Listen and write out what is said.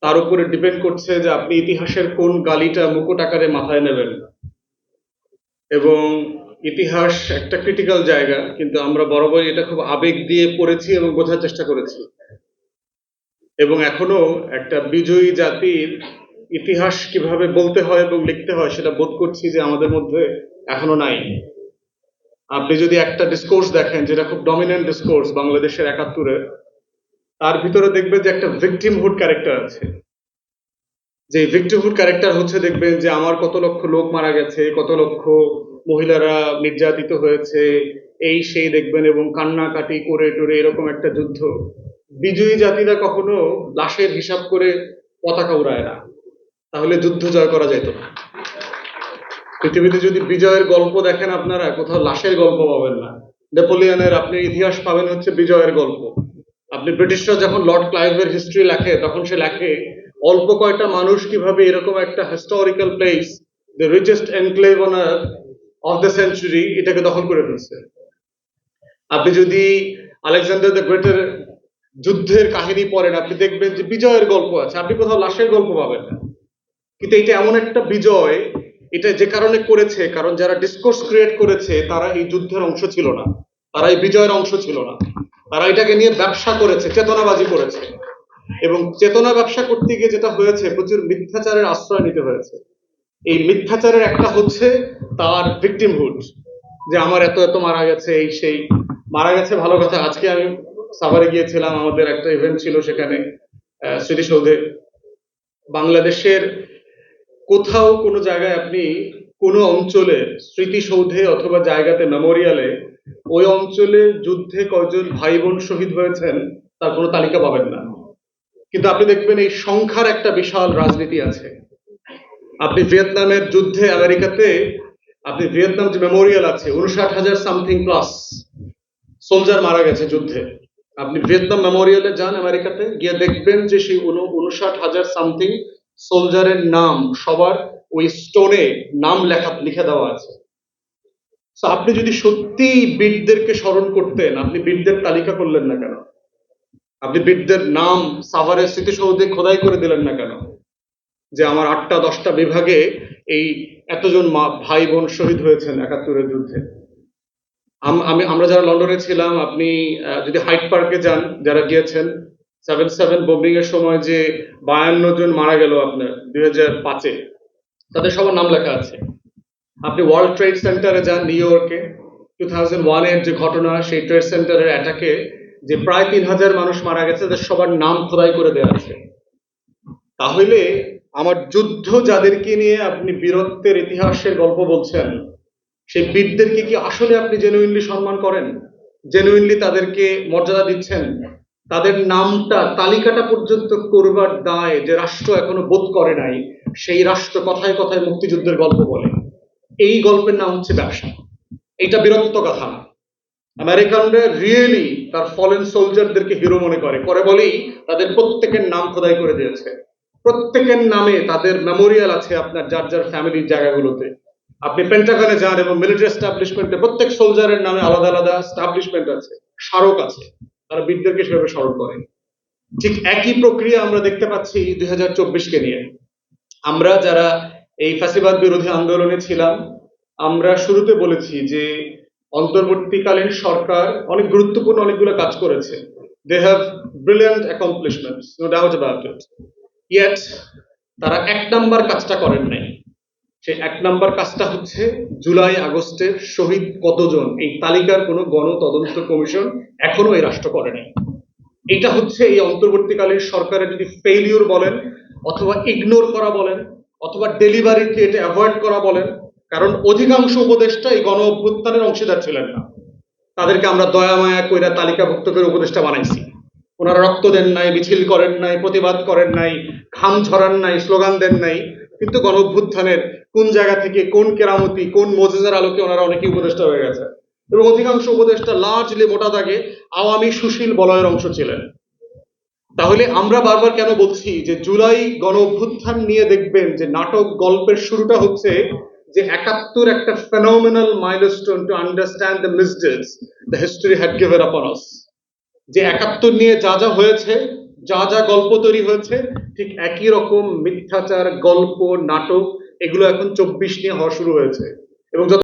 তার উপরে ডিপেন্ড করছে যে আপনি ইতিহাসের কোন গালিটা মুকুট আকারে মাথায় নেবেন। এবং ইতিহাস একটা ক্রিটিক্যাল জায়গা, কিন্তু আমরা বরাবর এটা খুব আবেগ দিয়ে পড়েছি এবং বোঝার চেষ্টা করেছি। এবং এখনো একটা বিজয়ী জাতির ইতিহাস কিভাবে বলতে হয় এবং লিখতে হয় সেটা বোধ করছি যে আমাদের মধ্যে এখনো নাই। আপনি যদি একটা ডিসকোর্স দেখেন যেটা খুব ডমিনেন্ট ডিসকোর্স বাংলাদেশের ৭১-এ, তার ভিতরে দেখবেন যে একটা ভিকটিমহুড ক্যারেক্টার আছে। যে ভিক্টিমহুড ক্যারেক্টার হচ্ছে, দেখবেন যে আমার কত লক্ষ লোক মারা গেছে, কত লক্ষ মহিলারা নির্যাতিত হয়েছে, এই সেই দেখবেন, এবং কান্নাকাটি করে টরে এরকম একটা যুদ্ধ। বিজয়ী জাতিরা কখনো লাশের হিসাব করে পতাকা উড়ায় না, তাহলে যুদ্ধ জয় করা যেত না। পৃথিবীতে যদি বিজয়ের গল্প দেখেন আপনারা, কোথাও লাশের গল্প পাবেন না। নেপোলিয়নের আপনি ইতিহাস পাবেন হচ্ছে বিজয়ের গল্প। আপনি ব্রিটিশরা যখন লর্ড ক্লাইভের হিস্ট্রি লেখে, তখন সে লেখে অল্প কয়টা মানুষ কিভাবে এরকম একটা historical place, the richest enclave on earth of the century, এটাকে দখল করে ফেলছে। আপনি যদি আলেকজান্ডার দ্য গ্রেটের যুদ্ধের কাহিনী পড়েন, আপনি দেখবেন যে বিজয়ের গল্প আছে, আপনি কোথাও লাশের গল্প পাবেন না। কিন্তু এটা এমন একটা বিজয়, এটা যে কারণে করেছে, কারণ যারা ডিসকোর্স ক্রিয়েট করেছে তারা এই যুদ্ধের অংশ ছিল না, তারা এই বিজয়ের অংশ ছিল না, তারা এটাকে নিয়ে ব্যবসা করেছে, চেতনাবাজি করেছে। এবং চেতনা ব্যবসা করতে গিয়ে যেটা হয়েছে, প্রচুর মিথ্যাচারের আশ্রয় নিতে হয়েছে। এই মিথ্যাচারের একটা হচ্ছে তার ভিকটিমহুড, যে আমার এত এত মারা গেছে, এই সেই। মারা গেছে ভালো কথা, আজকে আমি সাভারে গিয়েছিলাম, আমাদের একটা ইভেন্ট ছিল সেখানে স্মৃতিসৌধে। বাংলাদেশের কোথাও কোনো জায়গায় আপনি কোনো অঞ্চলে স্মৃতিসৌধে অথবা জায়গাতে মেমোরিয়ালে ওই অঞ্চলে যুদ্ধে কয়জন ভাই বোন শহীদ হয়েছেন তার কোনো তালিকা পাবেন না। কিন্তু আপনি দেখবেন এই সংখ্যার একটা বিশাল রাজনীতি আছে। আপনি ভিয়েতনামের যুদ্ধে আমেরিকাতে, আপনি ভিয়েতনাম যে মেমোরিয়াল আছে, ৫৯,০০০ সামথিং প্লাস সোলজার মারা গেছে যুদ্ধে। আপনি ভিয়েতনাম মেমোরিয়ালে যান আমেরিকাতে, গিয়ে দেখবেন যে সেই ৫৯,০০০ সামথিং সোলজারের নাম সবার ওই স্টোনে নাম লিখে দেওয়া আছে। আপনি যদি সত্যি বীরদেরকে স্মরণ করতেন, আপনি বীরদের তালিকা করলেন না কেন? আপনি বীরদের নাম সাভারের স্মৃতিসৌধে খোদাই করে দিলেন না কেন? যে আমার ৮টা-১০টা বিভাগে এই এতজন ভাই বোন শহীদ হয়েছেন ৭১-এর যুদ্ধে। আমরা যারা লন্ডনে ছিলাম, আপনি যদি হাইড পার্কে যান, যারা গিয়েছেন, 7/7 বোম্বিং এর সময় যে ৫২ জন মারা গেল আপনার ২০০৫-এ, তাদের সবার নাম লেখা আছে। আপনি ওয়ার্ল্ড ট্রেড সেন্টারে যান নিউ ইয়র্কে, 2001-এর যে ঘটনা, সেই ট্রেড সেন্টারের অ্যাটাকে যে প্রায় ৩,০০০ মানুষ মারা গেছে, তাদের সবার নাম খোদাই করে দেওয়া আছে। তাহলে আমার যুদ্ধ যাদেরকে নিয়ে আপনি বীরত্বের ইতিহাসের গল্প বলছেন, সেই বীরদেরকে কি আসলে আপনি জেনুইনলি সম্মান করেন? জেনুইনলি তাদেরকে মর্যাদা দিচ্ছেন? তাদের নামটা, তালিকাটা পর্যন্ত করবার দায় যে রাষ্ট্র এখনো বোধ করে নাই, সেই রাষ্ট্র কথায় কথায় মুক্তিযুদ্ধের গল্প বলে। এই গল্পের নাম হচ্ছে ব্যবসা। এইটা বীরত্ব কথা না। আমেরিকানরা রিয়েলি তার ফলেন সোলজারদেরকে হিরো মনে করে বলেই তাদের প্রত্যেকের নাম খোদাই করে দিয়েছে। প্রত্যেকের নামে তাদের মেমোরিয়াল আছে আপনার যার যার ফ্যামিলির জায়গাগুলোতে। আপনি পেন্টাগনে যান এবং মিলিটারি এস্টাবলিশমেন্টে প্রত্যেক সোলজারের নামে আলাদা আলাদা এস্টাবলিশমেন্ট আছে, স্মারক আছে, তারা বীরদেরকে সেভাবে স্মরণ করে। ঠিক একই প্রক্রিয়া আমরা দেখতে পাচ্ছি ২০২৪-কে নিয়ে। আমরা যারা এই ফ্যাসিবাদ বিরোধী আন্দোলনে ছিলাম, আমরা শুরুতে বলেছি যে অন্তর্বর্তীকালীন সরকার অনেক গুরুত্বপূর্ণ অনেকগুলো কাজ করেছে। They have brilliant accomplishments, no doubt about it. Yet তারা ১ নাম্বার কাজটা করেন নাই। সেই ১ নাম্বার কাজটা হচ্ছে জুলাই আগস্টের শহীদ কতজন, এই তালিকার কোনো গণতদন্ত কমিশন এখনো এই রাষ্ট্র করে নাই। এটা হচ্ছে এই অন্তর্বর্তীকালীন সরকারের যদি ফেইলিউর বলেন, অথবা ইগনোর করা বলেন, অথবা ডেলিভারিকে এটা অ্যাভয়েড করা বলেন। কারণ অধিকাংশ উপদেষ্টা এই গণ অভ্যুত্থানের অংশীদার ছিলেন না। তাদেরকে আমরা দয়া মায়া কইরা তালিকাভুক্ত করে উপদেষ্টা বানাইছি। ওনারা রক্ত দেন নাই, মিছিল করেন নাই, প্রতিবাদ করেন নাই, ঘাম ঝরান নাই, স্লোগান দেন নাই, কিন্তু গণ অভ্যুত্থানের কোন জায়গা থেকে, কোন কেরামতি, কোন মোজেজার আলোকে ওনারা অনেকেই উপদেষ্টা হয়ে গেছে। এবং অধিকাংশ উপদেষ্টা লার্জলি মোটা দাগে আওয়ামী সুশীল বলয়ের অংশ ছিলেন। তাহলে আমরা বারবার কেন বলছি যে জুলাই গণ অভ্যুত্থান নিয়ে দেখবেন যে নাটক গল্পের শুরুটা হচ্ছে যে ৭১ একটা phenomenal milestone to understand the misdeeds the history had given upon us. যে ৭১ নিয়ে যা যা হয়েছে, যা যা গল্প তৈরি হয়েছে ঠিক একই রকম মিথ্যাচার গল্প নাটক এগুলো এখন 24 নিয়ে হওয়া শুরু হয়েছে এবং